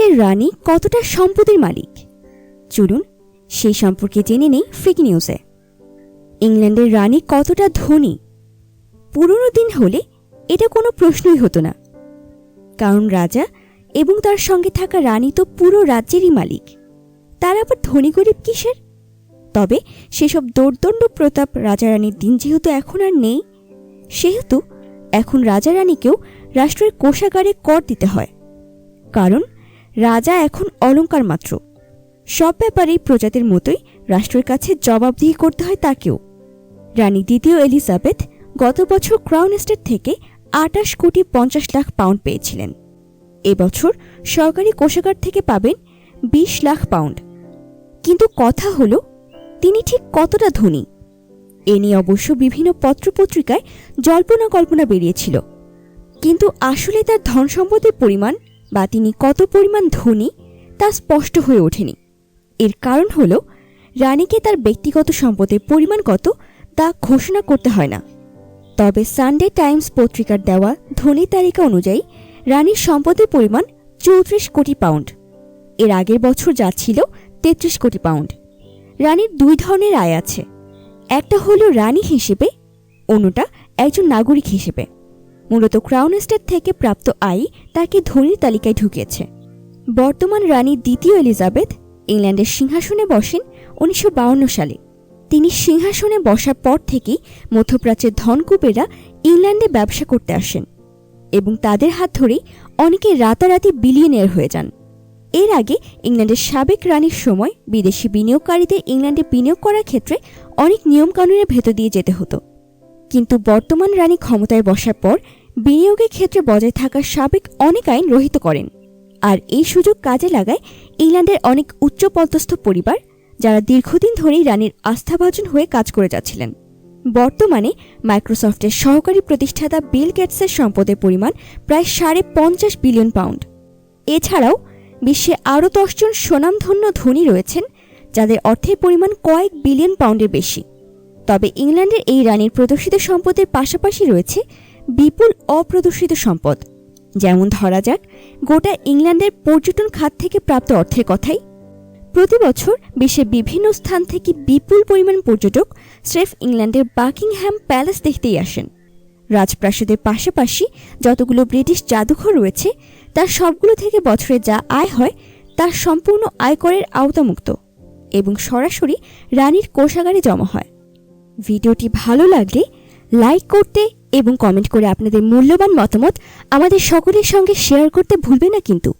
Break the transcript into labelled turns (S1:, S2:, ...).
S1: ইংল্যান্ডের রানী কতটা সম্পদের মালিক, চলুন সেই সম্পর্কে জেনে নেই ফ্রিক নিউজে। ইংল্যান্ডের রানী কতটা ধনী? পুরনো দিন হলে এটা কোনো প্রশ্নই হতো না, কারণ রাজা এবং তার সঙ্গে থাকা রানী তো পুরো রাজ্যেরই মালিক। তার আবার ধনী গরিব কিসের? তবে সেসব দোর্দণ্ড প্রতাপ রাজা রানীর দিন যেহেতু এখন আর নেই, সেহেতু এখন রাজা রানীকেও রাষ্ট্রের কোষাগারে কর দিতে হয়, কারণ রাজা এখন অলংকার মাত্র। সব ব্যাপারেই প্রজাদের মতোই রাষ্ট্রের কাছে জবাবদিহি করতে হয় তাকেও। রানী দ্বিতীয় এলিজাবেথ গত বছর ক্রাউন এস্টেট থেকে 28,50,00,000 পাউন্ড পেয়েছিলেন। এবছর সরকারি কোষাগার থেকে পাবেন 20 লাখ পাউন্ড। কিন্তু কথা হলো, তিনি ঠিক কতটা ধনী? এ নিয়ে অবশ্য বিভিন্ন পত্রপত্রিকায় জল্পনা কল্পনা বেরিয়েছিল, কিন্তু আসলে তার ধন সম্পদের পরিমাণ বা তিনি কত পরিমাণ ধনী তা স্পষ্ট হয়ে ওঠেনি। এর কারণ হল, রানীকে তার ব্যক্তিগত সম্পদের পরিমাণ কত তা ঘোষণা করতে হয় না। তবে সানডে টাইমস পত্রিকার দেওয়া ধনী তালিকা অনুযায়ী রানীর সম্পদের পরিমাণ 34 কোটি পাউন্ড। এর আগের বছর যা ছিল 33 কোটি পাউন্ড। রানীর দুই ধরনের আয় আছে, একটা হলো রানী হিসেবে, অন্যটা একজন নাগরিক হিসেবে। মূলত ক্রাউন এস্টেট থেকে প্রাপ্ত আয় তাকে ধনীর তালিকায় ঢুকিয়েছে। বর্তমান রানী দ্বিতীয় এলিজাবেথ ইংল্যান্ডের সিংহাসনে বসেন 1952 সালে। তিনি সিংহাসনে বসার পর থেকেই মধ্যপ্রাচ্যের ধনকুবেরা ইংল্যান্ডে ব্যবসা করতে আসেন এবং তাদের হাত ধরেই অনেকে রাতারাতি বিলিয়নিয়ার হয়ে যান। এর আগে ইংল্যান্ডের সাবেক রানীর সময় বিদেশি বিনিয়োগকারীদের ইংল্যান্ডে বিনিয়োগ করার ক্ষেত্রে অনেক নিয়মকানুনের ভেতর দিয়ে যেতে হতো, কিন্তু বর্তমান রানী ক্ষমতায় বসার পর বিনিয়োগের ক্ষেত্রে বজায় থাকা সাবেক অনেক আইন রহিত করেন। আর এই সুযোগ কাজে লাগায় ইংল্যান্ডের অনেক উচ্চপদস্থ পরিবার, যারা দীর্ঘদিন ধরেই রানীর আস্থাভাজন হয়ে কাজ করে যাচ্ছিলেন। বর্তমানে মাইক্রোসফটের সহকারী প্রতিষ্ঠাতা বিল গেটসের সম্পদের পরিমাণ প্রায় 50 বিলিয়ন পাউন্ড। এছাড়াও বিশ্বে আরও 10 জন স্বনামধন্য ধনী রয়েছেন, যাদের অর্থের পরিমাণ কয়েক বিলিয়ন পাউন্ডের বেশি। তবে ইংল্যান্ডের এই রানীর প্রদর্শিত সম্পদের পাশাপাশি রয়েছে বিপুল অপ্রদর্শিত সম্পদ। যেমন ধরা যাক, গোটা ইংল্যান্ডের পর্যটন খাত থেকে প্রাপ্ত অর্থের কথাই। প্রতি বছর বিশ্বের বিভিন্ন স্থান থেকে বিপুল পরিমাণ পর্যটক স্রেফ ইংল্যান্ডের বাকিংহ্যাম প্যালেস দেখতেই আসেন। রাজপ্রাসাদের পাশাপাশি যতগুলো ব্রিটিশ জাদুঘর রয়েছে, তার সবগুলো থেকে বছরে যা আয় হয় তা সম্পূর্ণ আয়করের আওতামুক্ত এবং সরাসরি রানীর কোষাগারে জমা হয়। ভিডিওটি ভালো লাগলে লাইক করতে এবং কমেন্ট করে আপনাদের মূল্যবান মতামত আমাদের সকলের সঙ্গে শেয়ার করতে ভুলবেন না কিন্তু।